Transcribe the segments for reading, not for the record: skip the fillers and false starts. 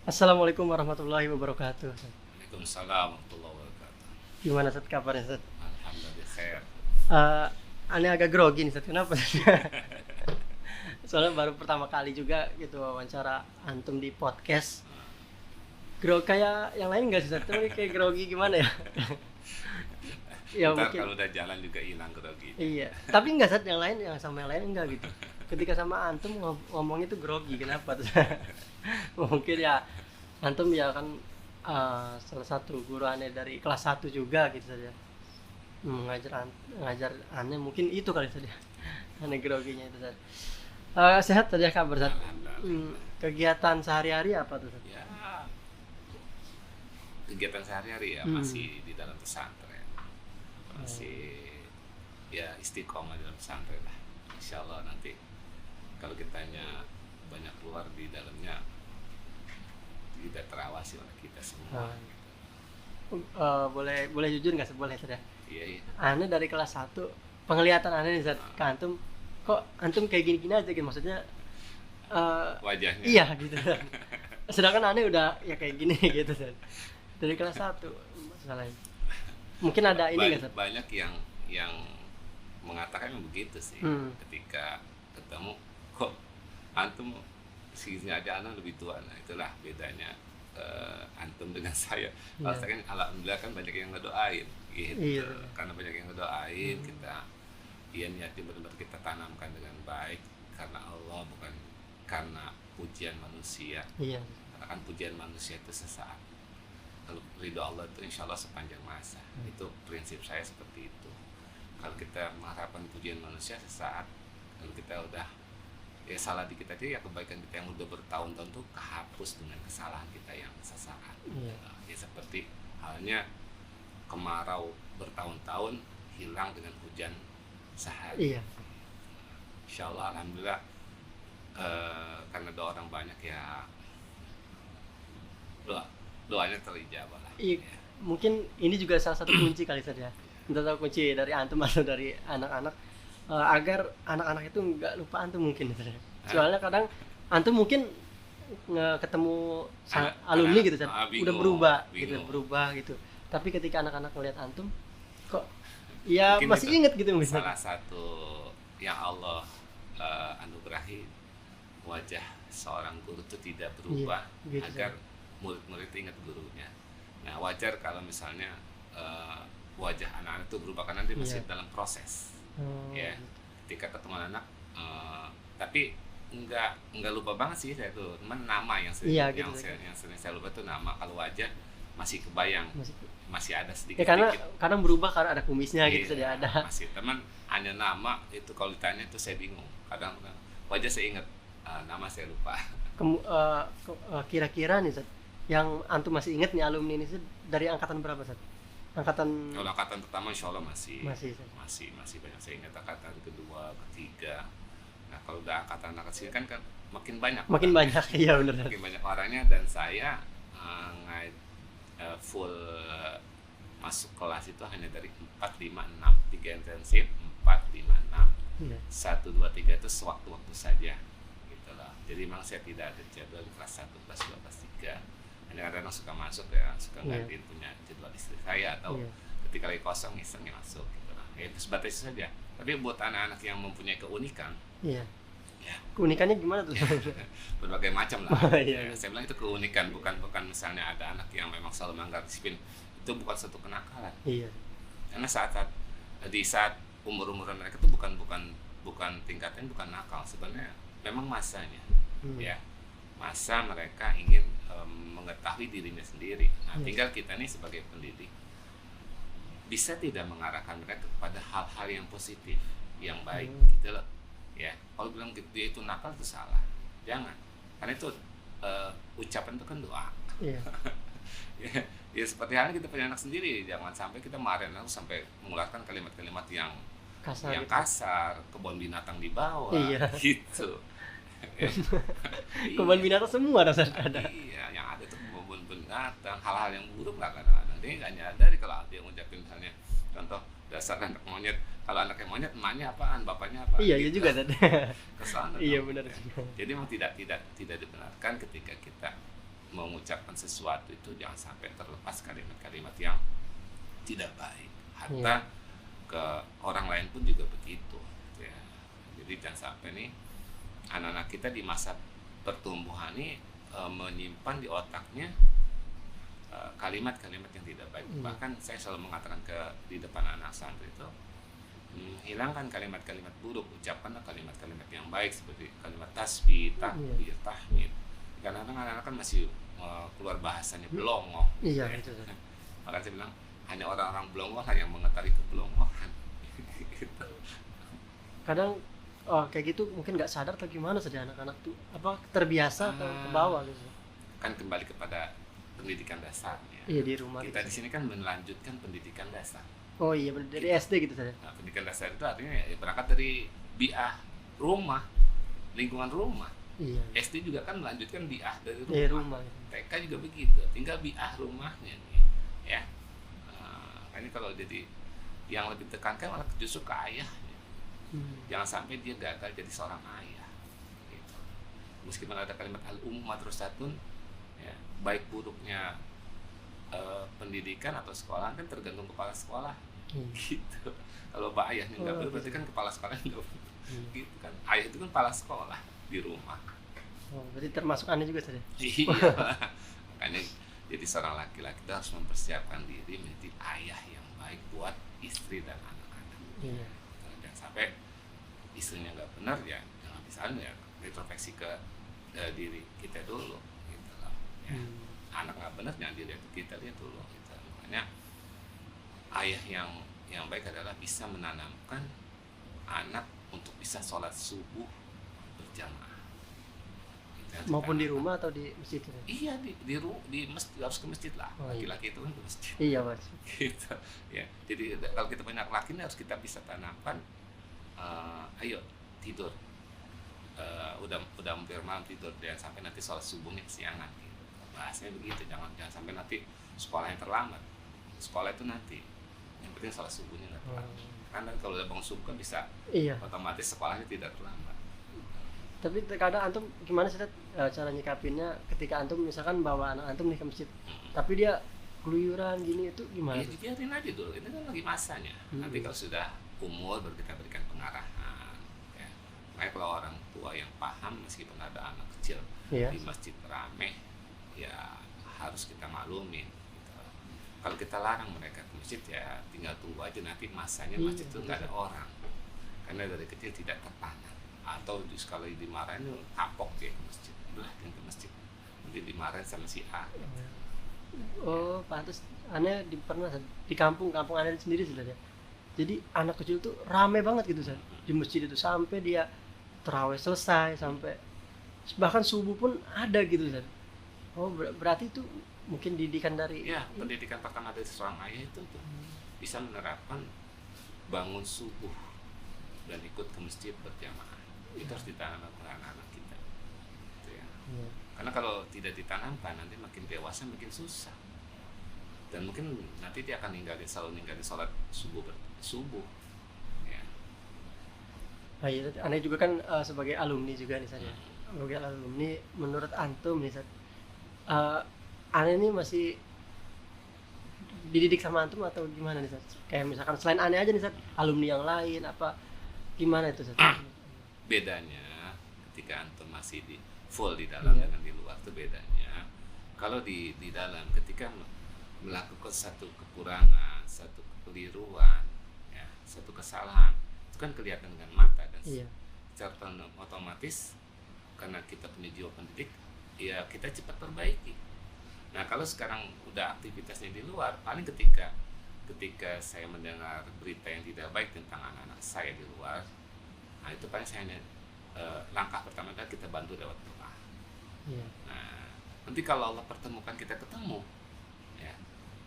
Assalamualaikum warahmatullahi wabarakatuh. Waalaikumsalam warahmatullahi wabarakatuh. Gimana Seth kabarnya Seth? Alhamdulillah khair. Eh, Aneh agak grogi nih Seth, kenapa? Soalnya baru pertama kali juga gitu wawancara antum di podcast. Kayak yang lain nggak sih Seth? Tapi kayak grogi gimana ya? Ya Ntar mungkin. kalau udah jalan juga hilang grogi. Iya. Tapi nggak Seth, yang lain yang sama yang lain enggak gitu. Ketika sama antum ngomongnya tuh grogi, kenapa tuh? Mungkin ya antum ya kan salah satu guru aneh dari kelas 1 juga gitu saja. Ngajar aneh mungkin itu kali saja. Aneh groginya itu saja. Sehat saja kabar Sat. Alhamdulillah. Kegiatan sehari-hari apa tuh Sat? Ya, kegiatan sehari-hari ya Hmm. masih di dalam pesantren. Masih ya istiqomah di dalam pesantren lah. Insya Allah nanti kalau kitanya banyak keluar di dalamnya tidak terawasi oleh kita semua. Boleh jujur nggak sih? Boleh saja. Iya, iya. Aneh dari kelas 1 penglihatan aneh nih Zat ke antum, kok antum kayak gini-gini aja gitu, maksudnya Wajahnya. iya gitu Zat. Sedangkan aneh udah ya kayak gini gitu Zat. Dari kelas 1 masalahnya. Mungkin ada ini nggak Zat? Banyak yang mengatakan begitu sih. Ketika ketemu kok antum segini aja anak lebih tua. Nah itulah bedanya antum dengan saya. Kalau saya kan alhamdulillah kan banyak yang ngedoain gitu. Iya. Karena banyak yang ngedoain kita niatnya benar-benar kita tanamkan dengan baik karena Allah, bukan karena pujian manusia. Iya. Karena kan pujian manusia itu sesaat, kalau ridho Allah itu insya Allah sepanjang masa. Itu prinsip saya seperti itu. Kalau kita mengharapkan pujian manusia sesaat, kalau kita udah ya salah di kita aja, ya kebaikan kita yang udah bertahun-tahun tuh kehapus dengan kesalahan kita yang sesaat. Iya. Ya seperti halnya kemarau bertahun-tahun hilang dengan hujan sehari. Iya. Insya Allah alhamdulillah karena doa orang banyak ya doanya terijabah lah. Iya. Mungkin ini juga salah satu kunci kali saja. Entah tahu kunci dari antum atau dari anak-anak, agar anak-anak itu nggak lupa antum mungkin gitu. Soalnya kadang antum mungkin ketemu alumni gitu kan, udah berubah gitu. Tapi ketika anak-anak ngeliat antum, kok ya Mungkin masih itu inget gitu misalnya. salah satu yang Allah anugerahi, wajah seorang guru itu tidak berubah, Iya, gitu, agar murid-murid itu ingat gurunya. Nah wajar kalau misalnya wajah anak-anak itu berubah karena dia masih dalam proses. Ya, ketika ketemu anak, tapi nggak lupa banget sih saya tuh, cuman nama yang sering saya lupa tuh nama. Kalau wajah masih kebayang, masih ada sedikit. Ya karena kadang berubah karena ada kumisnya gitu saja ada. Masih, teman hanya nama itu kalau ditanya itu saya bingung. Kadang wajah saya ingat, nama saya lupa. Kira-kira nih Zat, yang antum masih inget nih alumni ini dari angkatan berapa Zat? Angkatan Kalau angkatan pertama insya Allah masih banyak saya ingat. Angkatan kedua, ketiga. Nah kalau udah angkatan sini kan makin banyak. Iya benar. Makin banyak orangnya, dan saya full masuk kelas itu hanya dari 4, 5, 6, 3 intensif, 4, 5, 6, 1, 2, 3 itu sewaktu-waktu saja gitu loh. Jadi memang saya tidak ada jadwal kelas 1, kelas 2, kelas 3. Kadang-kadang suka masuk ya, suka gantiin punya jadwal istri saya, atau ketika lagi kosong isengnya masuk gitu lah. Ya itu sebatas itu saja. Tapi buat anak-anak yang mempunyai keunikan, ya keunikannya gimana tuh? berbagai macam lah. Iya. Saya bilang itu keunikan, bukan misalnya ada anak yang memang selalu melanggar disiplin. Itu bukan suatu kenakalan. Iya. Karena di saat umur-umuran mereka itu bukan tingkatnya, bukan nakal sebenarnya, memang masanya. Ya, masa mereka ingin mengetahui dirinya sendiri. Nah, tinggal kita nih sebagai pendidik bisa tidak mengarahkan mereka kepada hal-hal yang positif, yang baik gitu loh. Ya, kalau bilang dia itu nakal itu salah. Jangan. Karena itu ucapan itu kan doa. Iya. Ya seperti halnya kita punya anak sendiri, jangan sampai kita marahin aku sampai mengeluarkan kalimat-kalimat yang kasar, kebun binatang di bawah, gitu. Kebun binatang semua ada. Iya, yang ada tuh kebun binatang, hal-hal yang buruk lah kadang-kadang. Dia nggak nyadar kalau dia ngucapin misalnya contoh dasar anak monyet. Kalau anaknya monyet, emaknya apaan, bapaknya apa? Iya, gitu. iya juga ada. Kesana. Iya benar. Jadi memang tidak dibenarkan ketika kita mau mengucapkan sesuatu itu jangan sampai terlepas kalimat-kalimat yang tidak baik. Hatta ke orang lain pun juga begitu. Ya. Jadi jangan sampai nih anak-anak kita di masa pertumbuhan ini menyimpan di otaknya kalimat-kalimat yang tidak baik. Bahkan saya selalu mengatakan di depan anak santri itu, hilangkan kalimat-kalimat buruk, ucapkanlah kalimat-kalimat yang baik seperti kalimat tasbih, takbir, tahmid. Karena anak-anak kan masih keluar bahasanya belongoh. Iya, ya. itu. Maka saya bilang hanya orang-orang belongoh lah yang mengetahui kebelongohan. Gitu. Kadang kayak gitu mungkin nggak sadar atau gimana saja anak-anak tuh apa terbiasa atau ke bawah gitu. Kan kembali kepada pendidikan dasarnya. Iya, di rumah. Kita gitu. di sini kan melanjutkan pendidikan dasar. Oh iya, dari SD gitu saja. Nah, pendidikan dasar itu artinya ya berangkat dari bi'ah rumah, lingkungan rumah. Iya. SD juga kan melanjutkan bi'ah dari rumah. Dari rumah. TK juga begitu, tinggal bi'ah rumahnya nih. Ya. Ini kalau jadi yang lebih tekankan malah justru ke ayahnya. Jangan sampai dia gagal jadi seorang ayah. Gitu. Meskipun ada kalimat al-ummu madrasatun, ya, baik buruknya pendidikan atau sekolah kan tergantung kepala sekolah. Gitu. Kalau ayahnya nggak benar, berarti kan kepala sekolah nggak benar. Gitu kan. Ayah itu kan kepala sekolah di rumah. Oh, berarti termasuk aneh juga saja. Iya. Makanya jadi seorang laki-laki itu harus mempersiapkan diri menjadi ayah yang baik buat istri dan anak-anak. Iya. Jangan sampai istrinya nggak benar, ya jangan misalnya retrospeksi ke diri kita dulu gitu loh. Ya. Anak nggak benar jangan dilihat, kita lihat dulu gitu. Makanya ayah yang baik adalah bisa menanamkan anak untuk bisa sholat subuh berjamaah gitu. Maupun di rumah atau di masjid? Iya, di masjid, harus ke masjid lah. Laki-laki itu kan ke masjid. Iya, Mas. Gitu. Ya. Jadi kalau kita punya laki ini harus kita bisa tanamkan, ayo tidur. Udah hampir malam tidur, jangan sampai nanti sholat subuhnya kesiangan. Gitu. Bahasanya begitu, jangan sampai nanti sekolahnya terlambat. Sekolah itu nanti, yang penting sholat subuhnya nggak terlambat. Karena kalau udah bangun subuh kan bisa, otomatis sekolahnya tidak terlambat. Tapi terkadang antum gimana sih cara nyikapinnya ketika antum misalkan bawa anak antum nih ke masjid, tapi dia keluyuran gini, itu gimana? Ya dibiarin aja dulu, ini kan lagi masanya. Nanti kalau sudah umur baru kita berikan pengarahan. Ya. Makanya kalau orang tua yang paham, meskipun ada anak kecil di masjid rame, ya harus kita maklumin. Gitu. Kalau kita larang mereka ke masjid, ya tinggal tunggu aja nanti masanya masjid itu nggak ada orang, karena dari kecil tidak tertanam. Atau kalau dimarahin kapok dia ke masjid, udah dia ke masjid, nanti dimarahin sama si A. Oh, pantas. Aneh pernah di kampung aneh sendiri sudah ya. Jadi anak kecil tuh rame banget gitu San, di masjid itu sampai dia tarawih selesai, sampai bahkan subuh pun ada gitu San. Oh, berarti itu mungkin didikan dari pendidikan pertama dari seorang ayah itu tuh bisa menerapkan bangun subuh dan ikut ke masjid berjamaah. Itu harus ditanamkan ke anak-anak kita gitu ya. Karena kalau tidak ditanamkan nanti makin dewasa makin susah, dan mungkin nanti dia akan selalu ninggalin sholat subuh ya. Iya, aneh juga kan sebagai alumni juga nih saya. Sebagai alumni, menurut antum nih aneh ini masih dididik sama antum atau gimana nih Sat? Kayak misalkan selain aneh aja nih Sat, alumni yang lain apa gimana itu Sat? Bedanya ketika antum masih full di dalam dengan di luar itu bedanya. Kalau di dalam ketika melakukan satu kekurangan, satu kekeliruan, ya, satu kesalahan, itu kan kelihatan dengan mata dan secara otomatis karena kita punya jiwa pendidik, ya kita cepat perbaiki. Nah kalau sekarang udah aktivitasnya di luar, paling ketika saya mendengar berita yang tidak baik tentang anak-anak saya di luar, nah itu paling saya langkah pertama kan kita bantu lewat doa. Nah nanti kalau Allah pertemukan kita ketemu, ya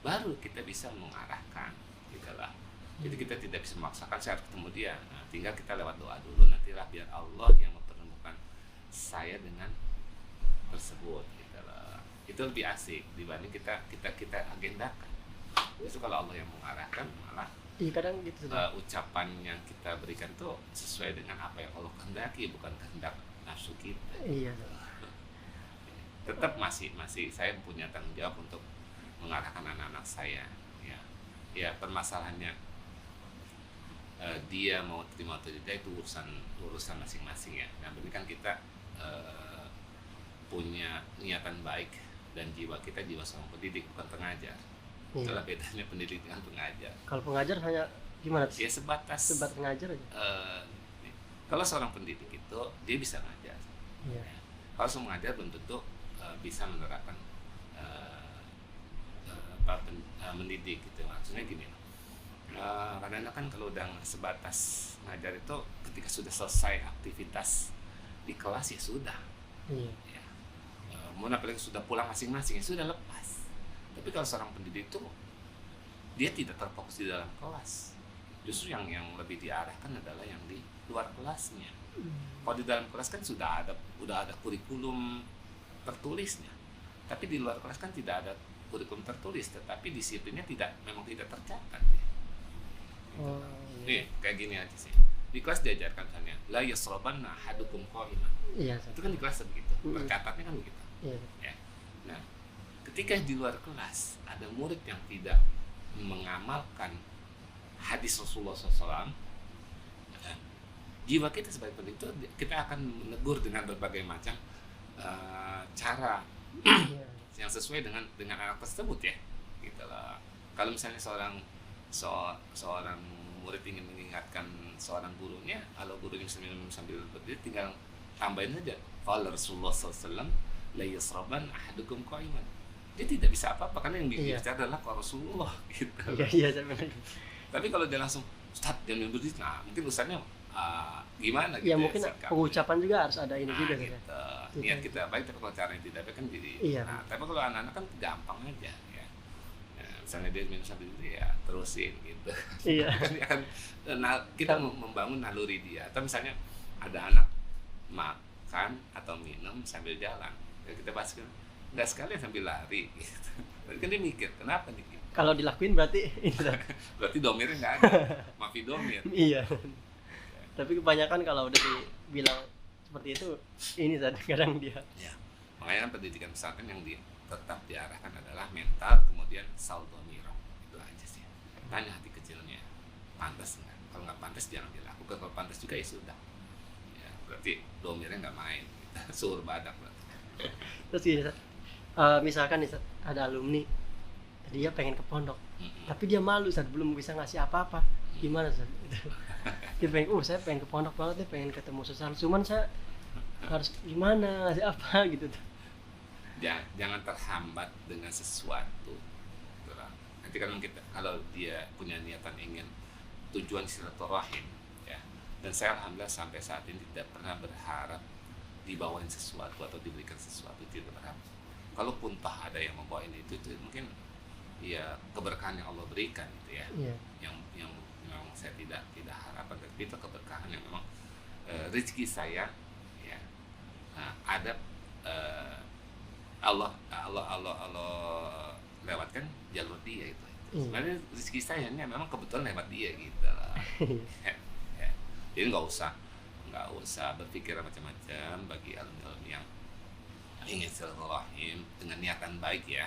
baru kita bisa mengarahkan, gitu lah. Jadi kita tidak bisa memaksakan saya harus ketemu dia. Nah, tinggal kita lewat doa dulu, nantilah biar Allah yang mempertemukan saya dengan tersebut, gitu lah. Itu lebih asik dibanding kita agendakan. Itu kalau Allah yang mengarahkan, malah kadang gitu ucapan yang kita berikan tuh sesuai dengan apa yang Allah kehendaki, bukan kehendak nafsu kita. Iya. tetap masih saya punya tanggung jawab untuk mengarahkan anak-anak saya, ya. Ya, permasalahannya dia mau terima atau tidak itu urusan masing-masing ya. Yang penting kan kita punya niatan baik dan jiwa kita jiwa seorang pendidik, bukan pengajar. Itulah bedanya pendidik dengan pengajar. Kalau pengajar hanya gimana? Ya sebatas pengajar aja. Kalau seorang pendidik itu dia bisa ngajar. Ya. Kalau seorang mengajar belum tentu bisa menerapkan mendidik gitu. Maksudnya gini, kadang-kadang kan kalau udah sebatas ngajar itu ketika sudah selesai aktivitas di kelas ya sudah. Iya. Ya. Mau apalagi sudah pulang masing-masing ya sudah lepas. Tapi kalau seorang pendidik itu dia tidak terfokus di dalam kelas. Justru yang lebih diarahkan adalah yang di luar kelasnya. Kalau di dalam kelas kan udah ada kurikulum tertulisnya. Tapi di luar kelas kan tidak ada kurikulum tertulis, tetapi disiplinnya memang tidak tercatat ya. Oh, Nih, iya. kayak gini aja sih. Di kelas diajarkan misalnya, la yasrabanna ahadukum qa'iman. Iya. Itu kan di kelas begitu. Tercatatnya kan begitu. Iya. Ya. Nah, ketika di luar kelas ada murid yang tidak mengamalkan hadis Rasulullah SAW, jiwa kita sebagai pendidik itu kita akan menegur dengan berbagai macam cara yang sesuai dengan anak tersebut ya, gitu lah. Kalau misalnya seorang murid ingin mengingatkan seorang gurunya, kalau gurunya sambil berdiri tinggal tambahin saja, qala Rasulullah SAW la yasraban ahadukum qa'iman. Dia tidak bisa apa-apa karena yang bicara adalah Rasulullah gitu. Iya, saya benar. Tapi kalau dia langsung Ustaz dia berdiri, nah mungkin ustaznya gimana gitu ya mungkin sikapnya. Pengucapan juga harus ada ini juga gitu. Niat kita baik tapi kalau caranya tidak baik kan jadi tapi kalau anak-anak kan gampang aja ya. Nah, misalnya dia minum sambil itu ya terusin gitu. Iya. Kan kita membangun naluri dia. Atau misalnya ada anak makan atau minum sambil jalan, ya kita bahas kan nggak sekalian sambil lari gitu. Kan dia mikir kenapa nih? Kalau dilakuin berarti ini berarti domirnya nggak ada, mafi domir. Iya. Tapi kebanyakan kalau udah dibilang seperti itu, ini kadang dia. Ya. Makanya kan pendidikan pesantren yang tetap diarahkan adalah mental, kemudian saldomiro. Itu aja sih. Tanya hati kecilnya, pantas nggak? Kalau nggak pantas jangan dilakukan. Kalau pantas juga ya sudah. Ya, berarti domirnya nggak main. Suur badak berarti. Terus gini, misalkan nih, ada alumni, dia pengen ke pondok, tapi dia malu, belum bisa ngasih apa-apa. Gimana dia pengen, saya pengen ke pondok banget nih, pengen ketemu sosial, cuman saya harus gimana ngasih apa gitu. Jangan terhambat dengan sesuatu. Nanti kalau dia punya niatan ingin tujuan silaturahim ya, dan saya alhamdulillah sampai saat ini tidak pernah berharap dibawain sesuatu atau diberikan sesuatu, tidak berharap. Kalaupun ada yang membawain itu mungkin ya keberkahan yang Allah berikan gitu ya. Yang memang saya tidak harapkan, tapi itu keberkahan yang memang rezeki saya ya. Ada Allah lewatkan jalur dia itu. Sebenarnya rezeki saya ini memang kebetulan lewat dia gitu lah. Ya. Jadi nggak usah berpikir macam-macam bagi alumni yang ingin silaturahim dengan niatan baik ya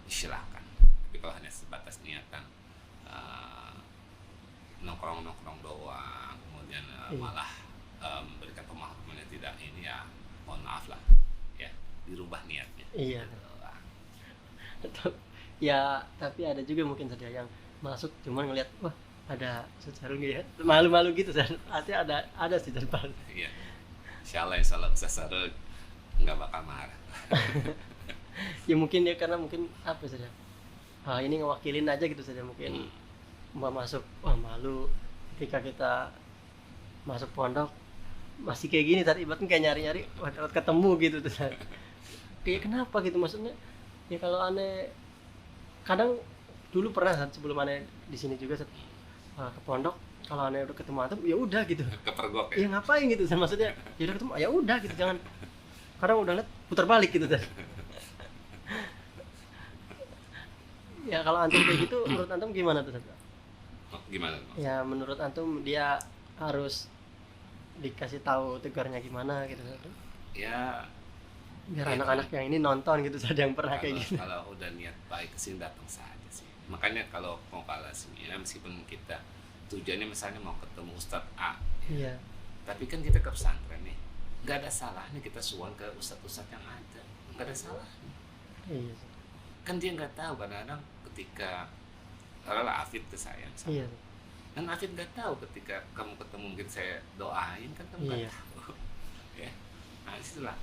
silakan. Tapi kalau hanya sebatas niatan nongkrong doang, kemudian malah memberikan pemahaman yang tidak ini ya, mohon maaf lah ya, dirubah niatnya. Iya. Ya, tapi ada juga mungkin saja yang masuk cuman ngelihat wah ada sejarah gitu ya, malu-malu gitu kan. Artinya ada sejarah. Iya. Insyaallah Ustaz Sarul nggak bakal marah. Ya mungkin dia karena mungkin apa saja. Ini ngewakilin aja gitu saja mungkin. Mbak masuk, wah malu ketika kita masuk pondok masih kayak gini tadi, ibaratnya kayak nyari-nyari ketemu gitu tuh. Kayak kenapa gitu maksudnya? Ya kalau aneh kadang dulu pernah sebelum aneh di sini juga ke pondok, kalau aneh udah ketemu antum ya udah gitu. Kepergok ya ngapain gitu maksudnya, ya udah ketemu ya udah gitu, jangan kadang udah lihat putar balik gitu. Ya kalau antum kayak gitu menurut antum gimana tuh? Gimana? Ya menurut antum dia harus dikasih tahu tegarnya gimana gitu? Ya Biar Ya, anak-anak yang ini nonton gitu, ada yang pernah kayak gitu. kalau udah niat baik kesini datang saja sih. Makanya kalau mau kalasmi ya, meskipun kita tujuannya misalnya mau ketemu Ustadz A, Iya. tapi kan kita ke pesantren nih, nggak ada salahnya kita suan ke ustadz-ustadz yang ada, nggak ada salahnya. Iya. Kan dia nggak tahu kadang-kadang ketika kalau Afid ke saya misalnya, Iya. kan Afid nggak tahu ketika kamu ketemu mungkin saya doain kan kamu nggak Iya. tahu. Ya, nah disitulah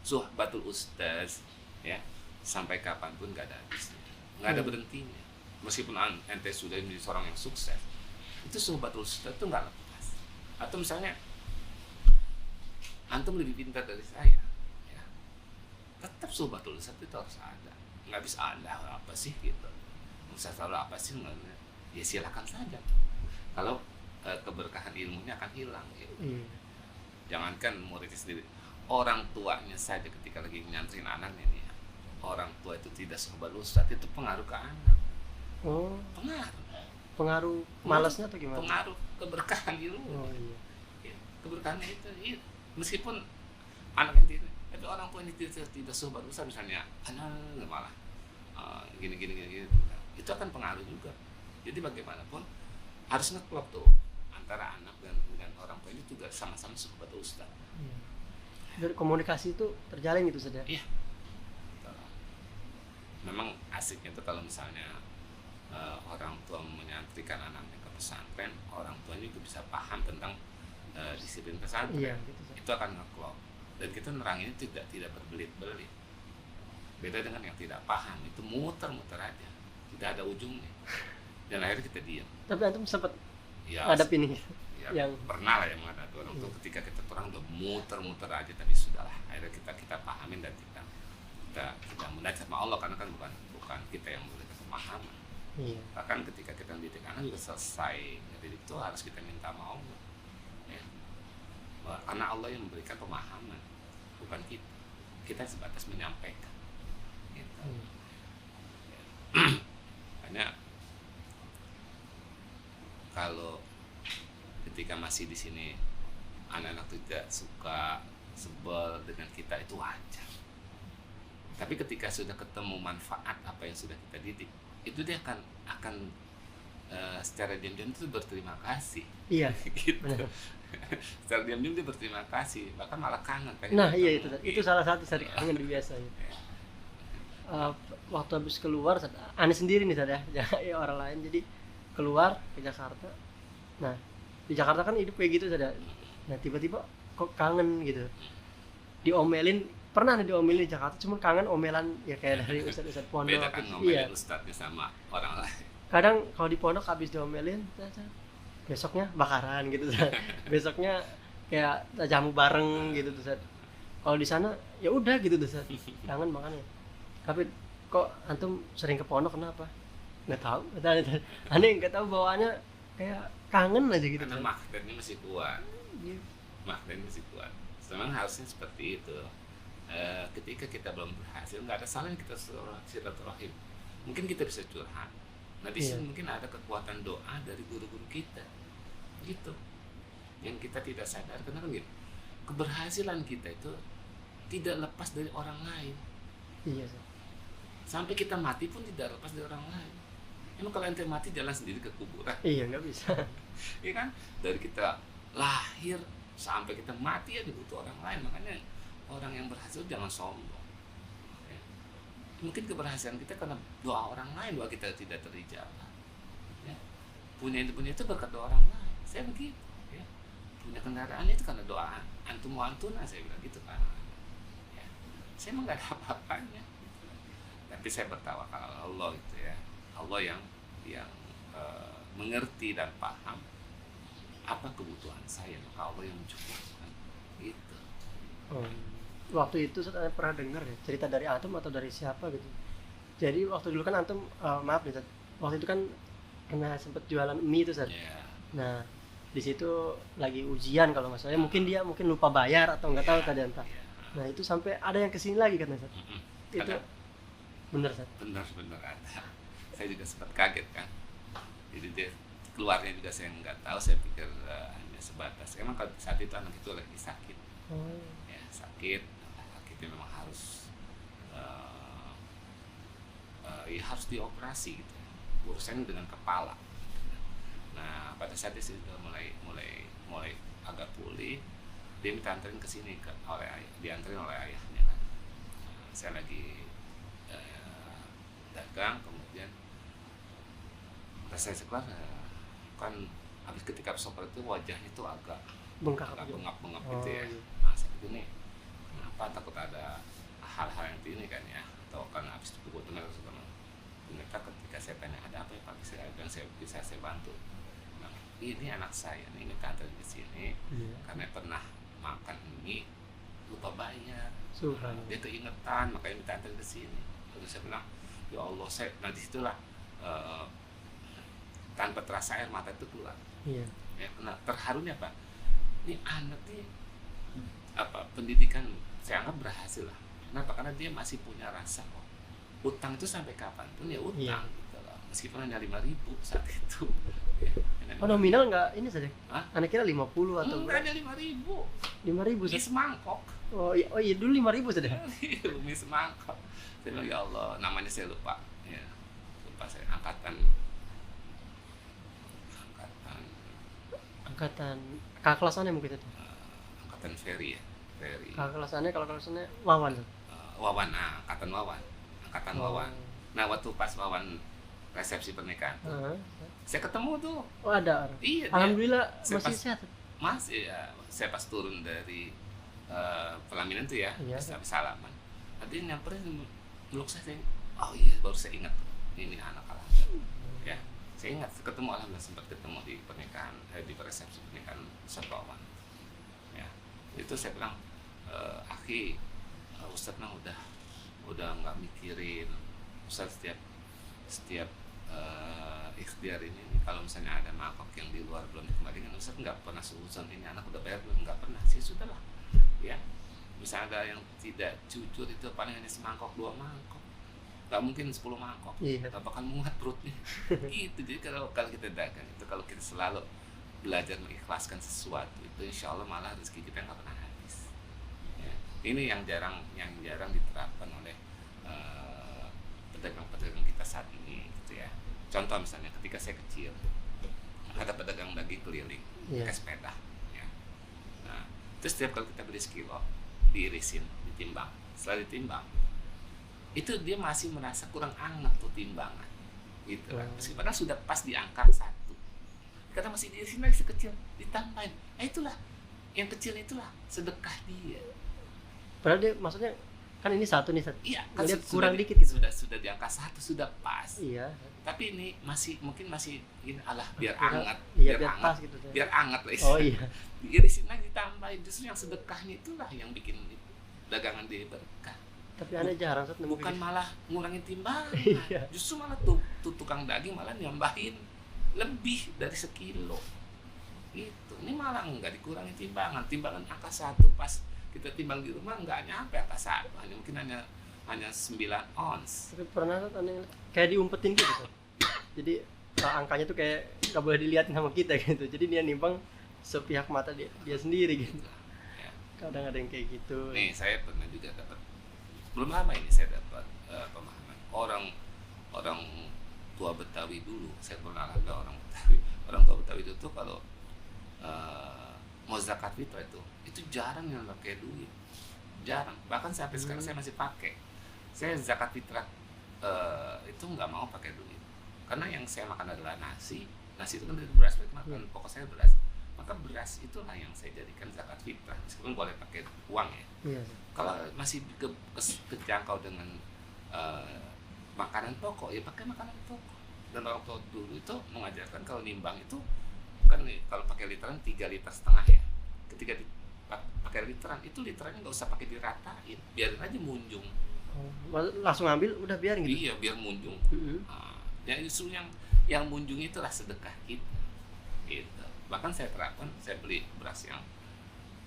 suhbatul ustaz ya, sampai kapanpun nggak ada habisnya, nggak ada berhentinya. Meskipun ente sudah menjadi seorang yang sukses, itu suhbatul ustaz itu nggak lepas. Atau misalnya antum lebih pintar dari saya ya, tetap suhbatul ustaz itu harus ada. Nggak bisa ada apa sih gitu, ustaz tahu apa sih, nggak, ya silakan saja. Kalau keberkahan ilmunya akan hilang gitu. Iya. Jangankan muridnya sendiri, orang tuanya saja ketika lagi nyantrin anaknya nih ya, orang tua itu tidak suhbatul ustaz, itu pengaruh ke anak. Oh, Pengaruh malasnya atau gimana? pengaruh keberkahan ilmu. Oh iya. Ya, keberkahannya itu iya. Meskipun anak yang tidak, tapi orang tua ini tidak suhbatul ustaz misalnya, anak malah gini, itu akan pengaruh juga. Jadi bagaimanapun harus ngeklop tuh antara anak dan orang tua ini juga sama-sama suhbatul ustaz. Iya. Dari komunikasi itu terjalin gitu saja. Iya. Memang asiknya tuh kalau misalnya orang tua menyantrikan anaknya ke pesantren, orang tuanya juga bisa paham tentang disiplin pesantren. Iya, gitu, Sir. Itu akan ngeklop. Dan kita neranginnya tidak berbelit-belit. Beda dengan yang tidak paham, itu muter-muter aja, tidak ada ujungnya. Dan akhirnya kita diam. Tapi antum sempat Ya, ngadep ini ya yang pernah lah yang menghadapi orang tua ketika kita terang udah muter-muter aja, tapi sudahlah. Akhirnya kita pahamin dan kita munajat sama Allah, karena kan bukan kita yang memberikan pemahaman. iya. Bahkan ketika kita mendidik anak udah selesai ngedidik itu harus kita minta sama Allah ya. Karena Allah yang memberikan pemahaman, bukan kita sebatas menyampaikan gitu. Hanya kalau ketika masih di sini anak-anak tidak suka, sebel dengan kita, itu wajar. Tapi ketika sudah ketemu manfaat apa yang sudah kita didik, itu dia akan secara diam-diam itu berterima kasih. Iya. Gitu. Benar. Secara diam-diam dia berterima kasih, bahkan malah kangen. Nah, ketemu. iya itu salah satu sari kangen biasanya. Waktu habis keluar, aneh sendiri nih saya, ya orang lain. Jadi keluar ke Jakarta. Nah, di Jakarta kan hidup kayak gitu saja. Nah, tiba-tiba kok kangen gitu. Diomelin, pernah nih diomelin di Jakarta, cuma kangen omelan ya kayak dari ustadz-ustadz pondok. Beda kan ngomelin ustadznya sama orang lain. Kadang kalau di pondok habis diomelin, besoknya bakaran gitu. Besoknya kayak jamu bareng gitu tuh. Kalau di sana ya udah gitu tuh. Kangen makanya. Tapi kok antum sering ke pondok kenapa? Nggak tahu. Aneh nggak tahu bawaannya kayak kangen aja gitu. Karena magnetnya masih kuat. Iya. Magnetnya masih kuat. Memang harusnya seperti itu. Ketika kita belum berhasil, nggak ada salahnya kita silaturahim. Mungkin kita bisa curhat. Nah di sini mungkin ada kekuatan doa dari guru-guru kita, gitu. Yang kita tidak sadar, karena gitu, keberhasilan kita itu tidak lepas dari orang lain. Iya. Sampai kita mati pun tidak lepas dari orang lain. Emang kalau ente mati jalan sendiri ke kuburan? Iya, nggak bisa. Iya kan? Dari kita lahir sampai kita mati ya dibutuh orang lain. Makanya orang yang berhasil jangan sombong. Ya. Mungkin keberhasilan kita karena doa orang lain, doa kita tidak terijabah. Ya. Punya itu berkat doa orang lain. Saya begitu. Ya. Punya kendaraan itu karena doa antum wa antuna, saya bilang gitu kan. Ya. Saya emang nggak ada apa-apanya. Tapi saya bertawakal Allah itu ya. Allah yang mengerti dan paham apa kebutuhan saya, maka Allah yang mencukupkan gitu. Waktu itu saya pernah dengar ya cerita dari antum atau dari siapa gitu. Jadi waktu dulu kan antum maaf nih, waktu itu kan kena sempet jualan mie itu Ustaz. Yeah. Nah di situ lagi ujian kalau nggak salah, mungkin dia lupa bayar atau nggak tahu tadi entah. Nah itu sampai ada yang kesini lagi kan Ustaz. Itu Ada. bener Ustaz. Benar ada. Saya juga sempat kaget kan. Jadi dia keluarnya juga saya nggak tahu, saya pikir hanya sebatas. Emang kalau saat itu anak itu lagi sakit. Ya. sakit memang harus ya harus dioperasi gitu, urusannya dengan kepala. Nah pada saat dia sudah mulai agak pulih, dia minta anterin ke sini dianterin oleh ayahnya kan. Nah, saya lagi dagang, kemudian pas saya keluar kan habis ketika sopir itu wajahnya tuh agak bengap-bengap gitu ya. Iya. Nah saya pikir nih kenapa, takut ada hal-hal yang ini kan ya, atau kan habis pukul tenaga segala. Ternyata ketika saya tanya ada apa ya Pak, bisa saya bantu. Nah, ini anak saya nih minta antar di sini karena pernah makan mie lupa bayar. Dia keingetan makanya minta antar ke sini. Terus saya bilang ya Allah, nah disitulah tanpa terasa air mata itu keluar. Ya, nah, terharunya Pak, ini anak nih pendidikan saya anggap berhasil lah. Kenapa? Karena dia masih punya rasa utang itu sampai kapan pun ya utang gitu loh. Meskipun hanya 5.000 saat itu ya, nominal nggak ini saja? Anak kira 50 atau enggak, hanya 5.000 saja? semangkok. Oh iya dulu 5.000 saja? Mie semangkok. Saya bilang ya Allah, namanya saya lupa ya, saya angkatan kakak kelasannya mungkin itu? Angkatan Ferry. Kakak kelasannya Wawan. Wawan, angkatan Wawan. Nah waktu pas Wawan resepsi pernikahan saya ketemu tuh. Oh ada. Iya. Alhamdulillah masih sehat. Masih ya. Saya pas turun dari pelaminan tuh ya, habis salaman. Tadi nyamperin meluk saya. Oh iya, baru saya ingat ini anak ya. Saya ingat ketemu, alhamdulillah sempat ketemu di pernikahan, di resepsi pernikahan Ustadz Wawan. Ya, itu saya bilang, Akhi, Ustadz mah udah nggak mikirin. Ustadz setiap ikhtiar ini kalau misalnya ada mangkok yang di luar belum dikembalikan, Ustadz nggak pernah suzon ini anak udah bayar belum, nggak pernah sih, sudahlah. Ya, misalnya ada yang tidak jujur itu paling hanya semangkok 2 mangkok. Gak mungkin 10 mangkok, gak bakal muat perutnya. Gitu. Jadi kalau kita dagang itu, kalau kita selalu belajar mengikhlaskan sesuatu itu, insya Allah malah rezeki kita nggak pernah habis. Ya. Ini yang jarang diterapkan oleh pedagang-pedagang kita saat ini, gitu ya. Contoh misalnya ketika saya kecil, ada pedagang daging keliling pakai sepeda. Ya. Nah, terus setiap kali kita beli sekilo, diirisin, ditimbang. Setelah ditimbang, itu dia masih merasa kurang anget tuh timbangan gitu kan, meskipun sudah pas di angka 1 karena masih di sini lagi sekecil ditambahin. Itulah yang kecil, itulah sedekah dia. Padahal dia maksudnya kan ini 1 nih, iya kan, dia kurang dikit gitu. Sudah di angka 1 sudah pas. Iya, tapi ini mungkin masih ini, alah biar anget, biar pas gitu, biar anget lah. Oh iya, di sini lagi ditambahin. Justru yang sedekahnya itulah yang bikin dagangan dia berkah. Tapi aneh jarang nemu bukan malah ngurangin timbangan. Justru malah tuh tukang daging malah nyambahin lebih dari sekilo gitu. Ini malah nggak dikurangi timbangan angka 1 pas kita timbang di rumah nggak nyampe angka 1, mungkin hanya 9 ons. Tapi pernah aneh kayak diumpetin gitu. Jadi angkanya tuh kayak nggak boleh dilihatin sama kita gitu. Jadi dia nimbang sepihak mata dia sendiri gitu. Ya. Kadang ada yang kayak gitu. Nih saya pernah juga dapat, belum lama ini saya dapat pemahaman orang tua Betawi dulu. Saya pernah ada orang tua Betawi itu tuh kalau mau zakat fitrah itu jarang yang pakai duit, jarang. Bahkan sampai sekarang saya masih pakai. Saya zakat fitrah itu nggak mau pakai duit, karena yang saya makan adalah nasi itu kan dari beras, makan pokok saya beras. Maka beras itulah yang saya jadikan zakat fitrah, meskipun boleh pakai uang ya. Kalau masih kejangkau dengan makanan pokok, ya pakai makanan pokok. Dan orang tua dulu itu mengajarkan kalau nimbang itu kan, kalau pakai literan 3,5 liter ya. Ketika pakai literan, itu literannya nggak usah pakai diratain, biarin aja munjung. Langsung ambil udah biarin gitu. Iya, biar munjung. Ya justru yang munjung itulah sedekah kita. Gitu. Bahkan saya terapkan, saya beli beras yang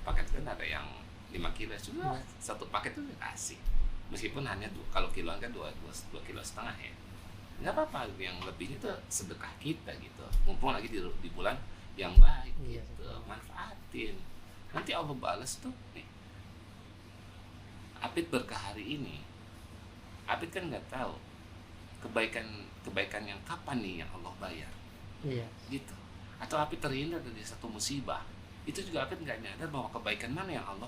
paket kan ada yang 5 kilo, sudah 1 paket itu dikasih, meskipun hanya kalau kiloan kan 2,5 kilo ya, nggak apa-apa, yang lebihnya itu sedekah kita gitu, mumpung lagi di bulan yang baik gitu. Manfaatin, nanti Allah balas tuh nih. Apit berkah hari ini, Apit kan nggak tahu kebaikan yang kapan nih yang Allah bayar, Iya. gitu. Atau Apit terhindar dari satu musibah, itu juga Apit nggak nyadar bahwa kebaikan mana yang Allah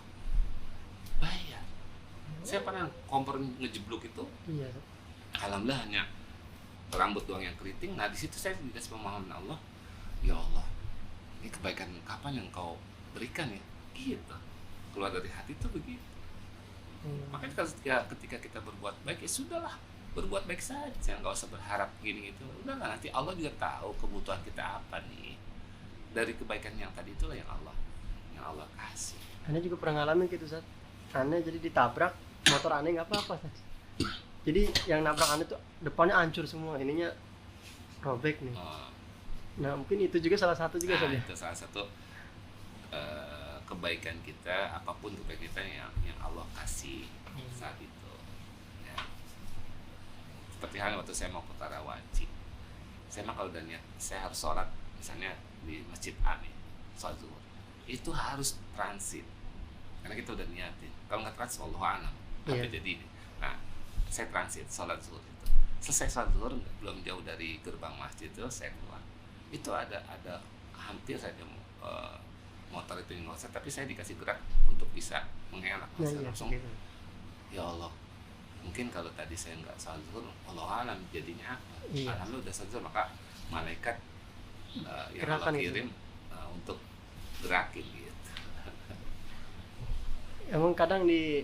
bayar. Saya pernah kompor ngejeblok itu, Iya. alhamdulillah hanya rambut doang yang keriting. Nah di situ saya dikasih pemahaman Allah, ya Allah, ini kebaikan kapan yang kau berikan ya, gitu. Keluar dari hati itu begitu. Makanya ketika kita berbuat baik, ya sudahlah, berbuat baik saja, nggak usah berharap gini gitu. Udahlah, nanti Allah juga tahu kebutuhan kita apa nih. Dari kebaikan yang tadi itulah yang Allah kasih. Ane juga pernah ngalamin gitu, Sat. Ane jadi ditabrak, motor Ane nggak apa-apa, Sat. Jadi yang nabrak Ane tuh depannya hancur semua, ininya robek nih. Nah mungkin itu juga salah satu juga, Sat, ya? Itu salah satu kebaikan kita, apapun kebaikan kita yang Allah kasih saat itu. Ya. Seperti halnya waktu saya mau ke Karawaci, saya mah kalau udah niat saya harus sholat misalnya di masjid A nih, sholat zuhur, itu harus transit karena kita udah niatin. Kalau nggak transit, wallahu a'lam apa jadi ini. Nah, saya transit sholat zuhur itu, selesai sholat zuhur belum jauh dari gerbang masjid itu saya keluar, itu ada hampir saja motor itu yang ngosot, tapi saya dikasih gerak untuk bisa mengelak. Langsung gitu. Ya Allah, mungkin kalau tadi saya nggak sholat zuhur, Allah alam jadinya apa. Alhamdulillah udah sholat zuhur, maka malaikat yang Allah kirim untuk gerakin gitu. Emang kadang di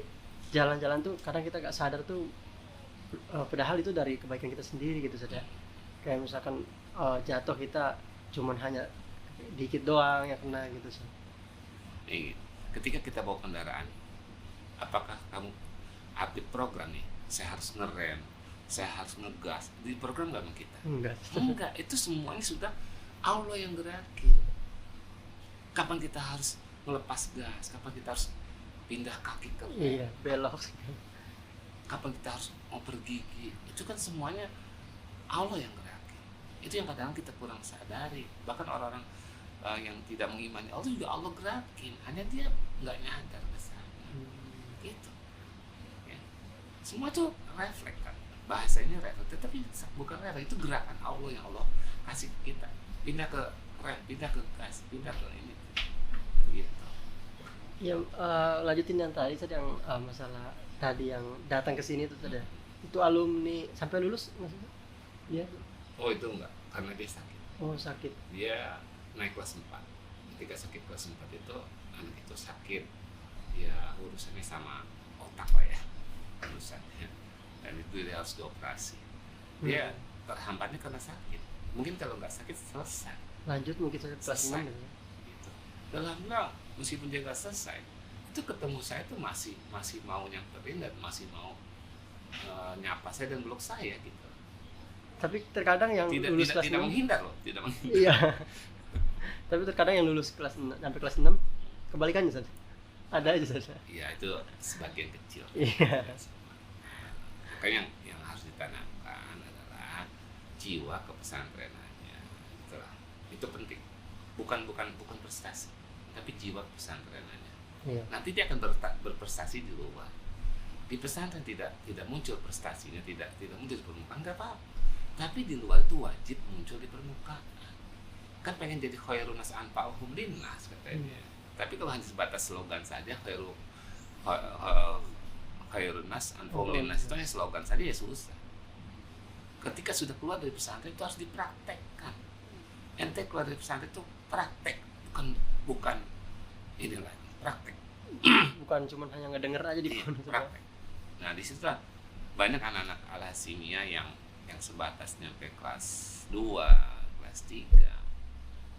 jalan-jalan tuh kadang kita gak sadar tuh, padahal itu dari kebaikan kita sendiri gitu saja. Kayak misalkan jatuh kita cuman hanya dikit doang yang kena gitu sih. Ketika kita bawa kendaraan, apakah kamu update program nih? Saya harus ngerem, saya harus ngegas. Di program nggak sama kita? Enggak. Itu semuanya sudah Allah yang gerakin. Kapan kita harus melepas gas? Kapan kita harus pindah kaki ke belok? Kapan kita harus mau pergigi? Itu kan semuanya Allah yang gerakin. Itu yang kadang kita kurang sadari. Bahkan orang-orang yang tidak mengimani Allah juga Allah gerakin, hanya dia nggak nyadar ke sana. Gitu. Ya. Semua tuh refleks kan, bahasa ini refleks, tetapi bukan refleks, itu gerakan Allah yang Allah kasih kita. Pindah ke rem, pindah ke gas, pindah ke ini. Gitu. Ya, lanjutin yang tadi yang masalah tadi yang datang ke sini itu tadi. Itu alumni sampai lulus maksudnya? Iya. Oh itu enggak, karena dia sakit. Oh sakit. Dia naik kelas 4. Ketika sakit kelas 4 itu, anak itu sakit. Ya urusannya sama otak lah ya, urusannya. Dan itu dia harus dioperasi. Dia terhambatnya karena sakit. Mungkin kalau nggak sakit selesai. Lanjut mungkin sampai kelas 6 gitu. Alhamdulillah, meskipun dia nggak selesai, itu ketemu saya tuh masih mau nyamperin dan masih mau nyapa saya dan blok saya gitu. Tapi terkadang yang lulus kelas 6 tidak menghindar loh, tidak menghindar. Iya. Tapi terkadang yang lulus kelas 6 sampai kelas 6 kebalikannya saja. Ada aja saja. Iya, itu sebagian kecil. Iya. Makanya yang harus ditanamkan adalah jiwa kepesantrenannya. Itulah. Itu penting. Bukan prestasi, tapi jiwa pesantrenannya. Iya. Nanti dia akan berprestasi di luar. Di pesantren tidak muncul prestasinya, tidak muncul di permukaan, enggak apa-apa. Tapi di luar itu wajib muncul di permukaan. Kan pengen jadi khairun nas anfa'uhum linnas katanya. Tapi kalau hanya sebatas slogan saja, khairun nas anfa'uhum linnas itu hanya slogan saja ya susah. Ketika sudah keluar dari pesantren itu harus dipraktekkan. Ente keluar dari pesantren itu praktek, bukan ini lagi, praktek. Bukan cuma hanya ngedenger aja di phone. Praktek. Nah di situ banyak anak-anak alhasimia yang sebatas nyampe kelas 2, kelas 3.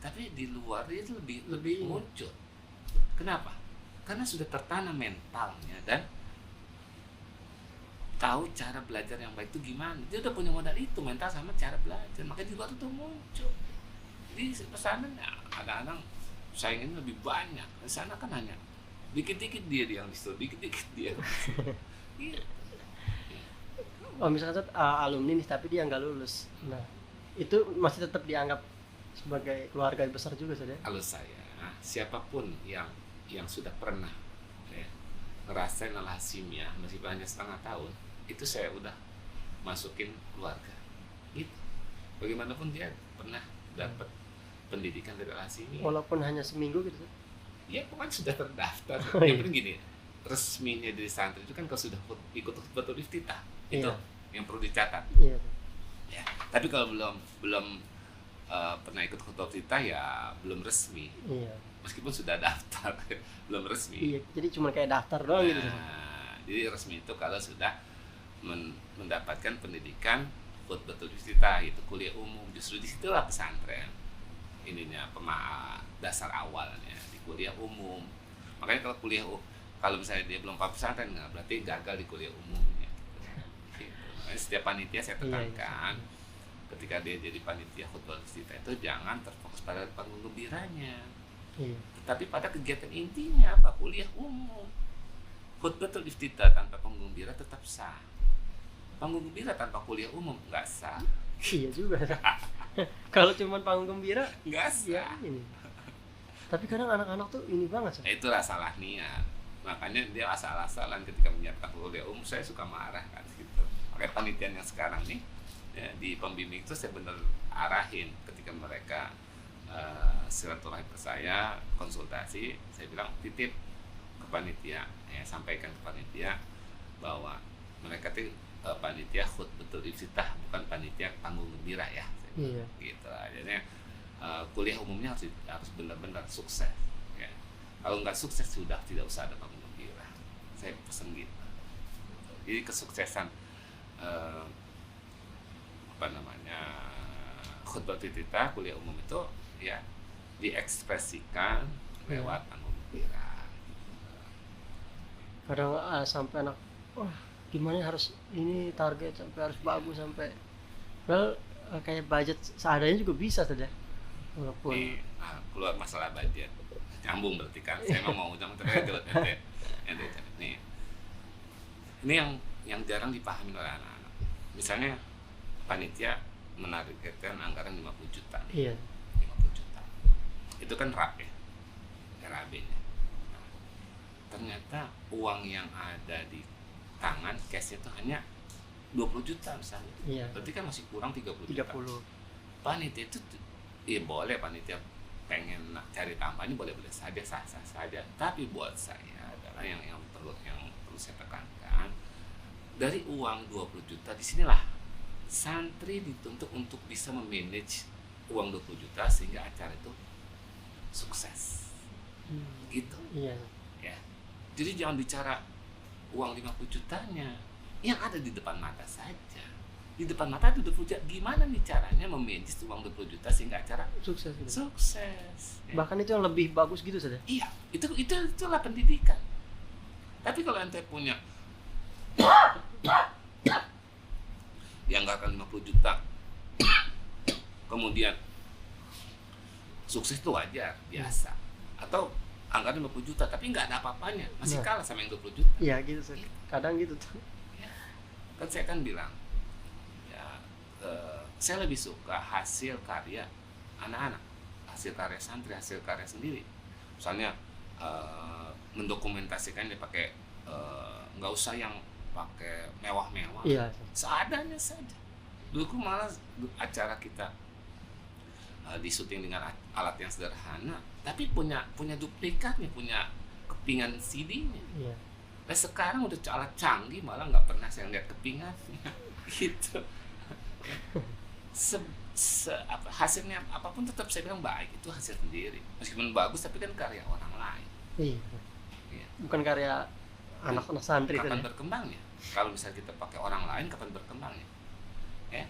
Tapi di luar itu lebih muncul. Kenapa? Karena sudah tertanam mentalnya dan tahu cara belajar yang baik itu gimana. Dia udah punya modal itu, mental sama cara belajar. Makanya di luar itu muncul. Di pesantren kadang-kadang saingannya lebih banyak. Di sana kan hanya dikit-dikit dia yang disuruh, dikit-dikit dia. Gitu. Oh misalkan alumni nih tapi dia nggak lulus. Nah itu masih tetap dianggap sebagai keluarga yang besar juga saja. Kalau saya, siapapun yang sudah pernah ya, ngerasain alhasimia meskipun hanya setengah tahun, itu saya udah masukin keluarga gitu. Bagaimanapun dia pernah dapat pendidikan dari alhasimia, walaupun hanya seminggu gitu. ya pokoknya sudah terdaftar. Oh, Yang iya. penting gini, resminya dari santri itu kan kalau sudah ikut khutbatul iftitah, itu Iya. yang perlu dicatat Iya. ya. Tapi kalau belum belum pernah ikut khutbah iftitah ya belum resmi, Iya. meskipun sudah daftar belum resmi. Iya, jadi cuma kayak daftar doang gitu. Nah, jadi resmi itu kalau sudah mendapatkan pendidikan khutbatul iftitah, itu kuliah umum. Justru disitulah pesantren ininya, dasar awalnya di kuliah umum. Makanya kalau kalau misalnya dia belum paham pesantren, nggak berarti gagal di kuliah umumnya gitu. Makanya setiap panitia saya tekankan, ketika dia jadi panitia khutbah iftitah itu jangan terfokus pada panggung gembiranya, Iya. tetapi pada kegiatan intinya apa, kuliah umum. Khutbatul iftitah tanpa panggung gembira tetap sah. Panggung gembira tanpa kuliah umum nggak sah. Iya juga. Kalau cuma panggung gembira, Nggak ya sah. ini. Tapi kadang anak-anak tuh ini banget, Sah. Itulah salah niat. Makanya dia asal-asalan ketika menyiapkan kuliah umum, saya suka marah kan gitu. Makanya panitian yang sekarang nih ya, di pembimbing itu saya benar arahin ketika mereka silaturahmi ke saya, konsultasi, saya bilang titip ke panitia, ya, sampaikan ke panitia bahwa mereka tuh panitia khutbatul iftitah, bukan panitia panggung gembira ya. Iya. Gitu lah. Jadi kuliah umumnya harus benar-benar sukses. Ya. Kalau nggak sukses sudah tidak usah ada panggung gembira. Saya pesen gitu. Jadi kesuksesan khutbah iftitah kuliah umum itu ya diekspresikan lewat panggung gembira. Kadang sampai anak, wah gimana harus ini target sampai harus bagus sampai, well kayak budget seadanya juga bisa saja, walaupun Nih, keluar masalah budget, nyambung berarti kan. Saya mau undang nih. Ini yang jarang dipahami oleh anak-anak. Misalnya panitia menargetkan anggaran 50 juta. iya 50 juta. Itu kan RAB ya. RAB-nya. Nah, ternyata uang yang ada di tangan cash itu hanya 20 juta misalnya. iya Berarti kan masih kurang 30 juta. 30. Panitia itu ya boleh, panitia pengen cari tambahan boleh-boleh saja, sah-sah saja. Tapi buat saya adalah yang perlu saya tekankan, dari uang 20 juta disinilah santri dituntut untuk bisa memanage uang 20 juta sehingga acara itu sukses. Gitu Iya. ya. Jadi jangan bicara uang 50 jutanya, yang ada di depan mata saja. Di depan mata itu 20 juta, gimana nih caranya memanage uang 20 juta sehingga acara Sukses gitu. sukses ya. Bahkan itu yang lebih bagus gitu saja. Iya, itulah pendidikan. Tapi kalau ente punya yang anggaran 50 juta kemudian sukses itu wajar, biasa. Atau anggaran 50 juta tapi nggak ada apa-apanya, masih kalah sama yang 20 juta. Iya gitu sih. Kadang gitu tuh. Ya. Kan saya kan bilang ya, saya lebih suka hasil karya anak-anak, hasil karya santri, hasil karya sendiri. Misalnya mendokumentasikan dia pakai nggak usah yang pakai mewah-mewah, Iya. seadanya saja. Dulu malah acara kita di syuting dengan alat yang sederhana, tapi punya duplikatnya, punya kepingan CD-nya. Iya. Nah sekarang udah alat canggih, malah nggak pernah saya lihat kepingannya gitu. Hasilnya apapun tetap saya bilang baik, itu hasil sendiri. Meskipun bagus tapi kan karya orang lain. Iya. Ya. Bukan karya anak-anak santri Kapan tadi. berkembangnya? Kalau misalnya kita pakai orang lain, kapan berkembangnya? Ya,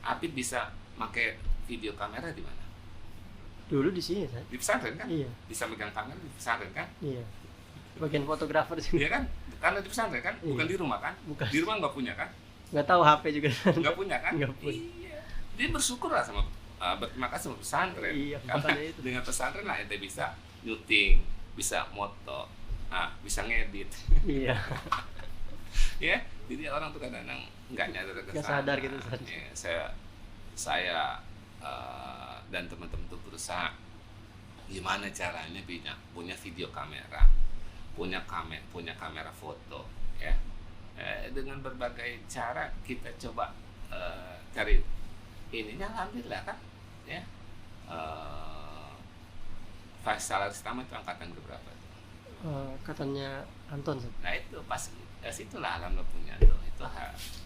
Apit bisa pakai video kamera di mana? Dulu di sini kan. Di pesantren kan? Iya. Bisa megang kamera di pesantren kan? Iya. Bagian fotografer di sini. Iya kan? Karena di pesantren kan? Bukan Iya. di rumah kan? Bukan. Di rumah nggak punya kan? Nggak tahu HP juga. Nggak punya kan? Nggak punya. Iya. Dia bersyukur lah sama berterima kasih sama pesantren. Iya, Karena makanya itu. dengan pesantren lah ente bisa nyuting, bisa moto, bisa ngedit. Iya. Ya, jadi orang tuh kadang-kadang nggak nyadar ke Nggak sana. sadar gitu. Ya, saya dan teman-teman tuh berusaha gimana caranya punya video kamera, punya kamera foto, ya. Dengan berbagai cara kita coba cari ininya, alhamdulillah kan, ya. Faisal Aristama itu angkatan berapa tuh? Katanya Anton Seth. Nah itu pas situlah alhamdulillah punya tuh itu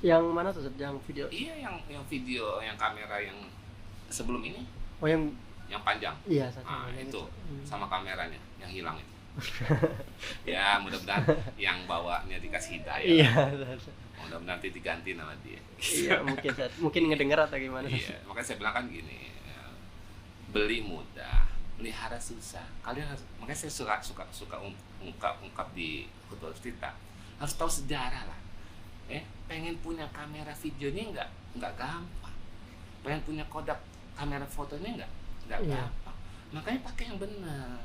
Yang mana tuh Seth? Yang video? Iya, yang video, yang kamera yang sebelum ini, Oh yang panjang. iya satu Itu sama kameranya yang hilang itu. Ya mudah-mudahan yang bawanya dikasih hidayah. Iya. Mudah-mudahan nanti diganti nama dia. Iya mungkin Seth. Mungkin ngedenger atau gimana? Iya, makanya saya bilang kan gini, beli mudah, pelihara susah. Kalian harus, makanya saya suka ungkap di Kutul Cerita, harus tahu sejarah lah. Pengen punya kamera videonya nggak gampang. Pengen punya kodak kamera fotonya nggak Iya. gampang. Makanya pakai yang benar.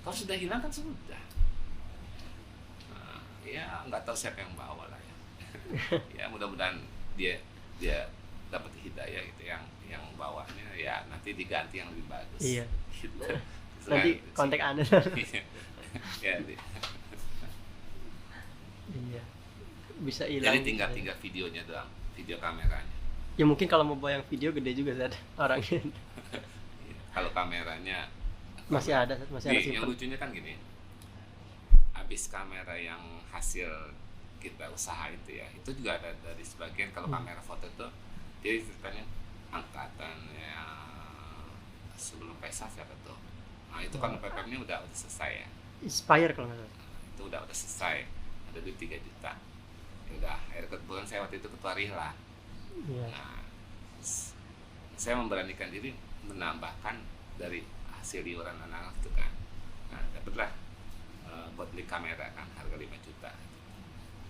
Kalau sudah hilang kan sudah. Ya nggak tahu siapa yang bawa lah ya. Ya mudah-mudahan dia dapat hidayah gitu, yang bawahnya ya nanti diganti yang lebih bagus. Iya. Gitu. Nanti kontak Anda. Ya, Iya. Bisa hilang. jadi tinggal videonya doang, video kameranya. Ya mungkin kalau mau bawa yang video gede juga Seth orangnya. Kalau kameranya Masih ada Seth, masih ada yang simpen. lucunya kan gini, habis kamera yang hasil kita usaha itu ya, itu juga ada dari sebagian. Kalau kamera foto itu jadi ceritanya angkatannya sebelum Faisal siapa tuh, nah itu kan PPM-nya udah selesai ya, Inspire kalau nggak salah. itu udah selesai, ada duit 3 juta. Ya udah, akhirnya kebetulan saya waktu itu ketua Rihla. Iya. Nah, saya memberanikan diri menambahkan dari hasil iuran anak-anak itu kan. Nah, dapatlah buat beli kamera kan, harga 5 juta.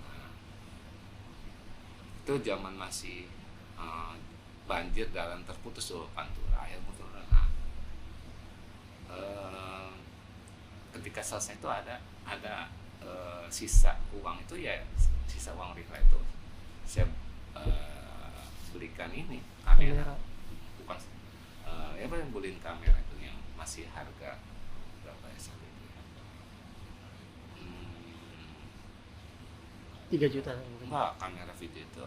Nah, itu zaman masih banjir dalam terputus dulu Pantura, air muncul. Nah, ketika selesai itu ada sisa uang itu ya, sisa uang Rihla itu saya belikan ini kamera. Bukan ya yang beliin kamera itu yang masih harga berapa ya saat itu ya? 3 juta mungkin. Enggak, kamera video itu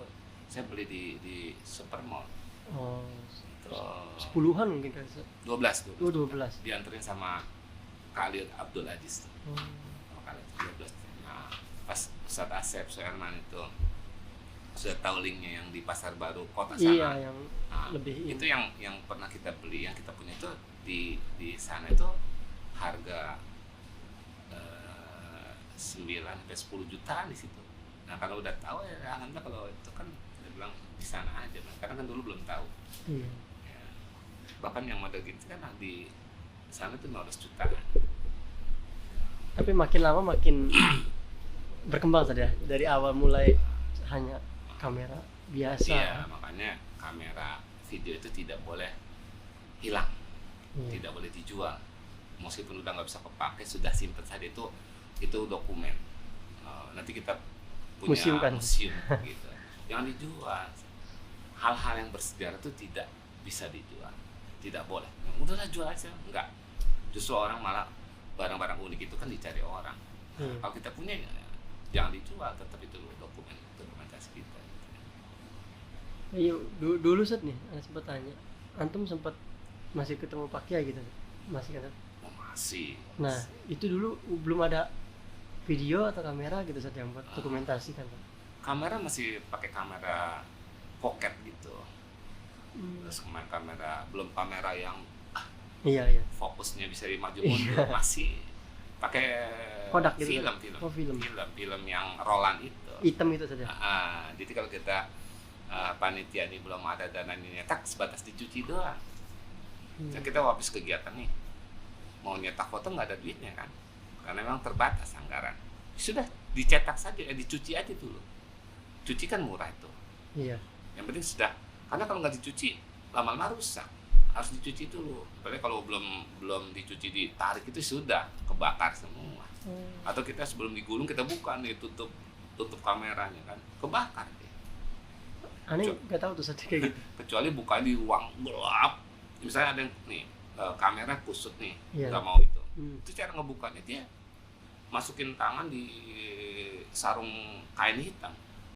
saya beli di Supermall. Oh, Itu 10-an mungkin kali Seth. 12 Oh 12. dianterin sama Khalid Abdul Aziz. Oh. Sama Khalid 12. Nah, pas Ustadz Asep Soerman itu sudah tahu linknya yang di Pasar Baru Kota sana. Iya, yang lebih itu yang pernah kita beli, yang kita punya itu di sana itu harga 9 sampai 10 jutaan di situ. Nah, kalau udah tahu ya alhamdulillah, kalau itu kan dia bilang di sana aja. Karena kan dulu belum tahu. Iya. Ya. Bahkan yang model gitu kan di sana tuh 15 jutaan. Tapi makin lama makin berkembang saja. Dari awal mulai hanya kamera biasa. Iya, makanya kamera video itu tidak boleh hilang, tidak boleh dijual. Meskipun udah nggak bisa kepakai, sudah simpen saja, itu dokumen. Nanti kita punya museum gitu. Jangan dijual. Hal-hal yang bersejarah itu tidak bisa dijual, tidak boleh. Udahlah jual aja, enggak. Justru orang malah barang-barang unik itu kan dicari orang. Kalau kita punya ya, jangan dijual, tetap itu dokumentasi kita. Iya, dulu Seth nih, ada sempat tanya. Antum sempat masih ketemu Pak Kiai gitu? Masih kan? Oh, masih. Nah, itu dulu belum ada video atau kamera gitu Seth yang buat dokumentasi kan? Kamera masih pakai kamera pocket gitu. Terus kamera belum kamera yang iya fokusnya bisa maju mundur, masih pakai kodak gitu. film yang rolan itu. Hitam itu saja. Jadi kalau kita panitia ini belum ada dana ini nyetak, sebatas dicuci doang. Nah, kita habis kegiatan nih mau nyetak foto nggak ada duitnya kan, karena memang terbatas anggaran. Sudah dicetak saja, dicuci aja dulu. Cuci kan murah itu. Iya. Yang penting sudah, karena kalau nggak dicuci lama-lama rusak. Harus dicuci dulu. Apalagi kalau belum dicuci, ditarik itu sudah kebakar semua. Atau kita sebelum digulung kita buka nih, tutup kameranya kan, kebakar deh. Aneh nggak tahu tuh Seth kayak gitu. Kecuali buka di ruang gelap. Misalnya ada yang nih kamera kusut nih, nggak mau itu. Itu cara ngebukanya dia masukin tangan di sarung kain hitam.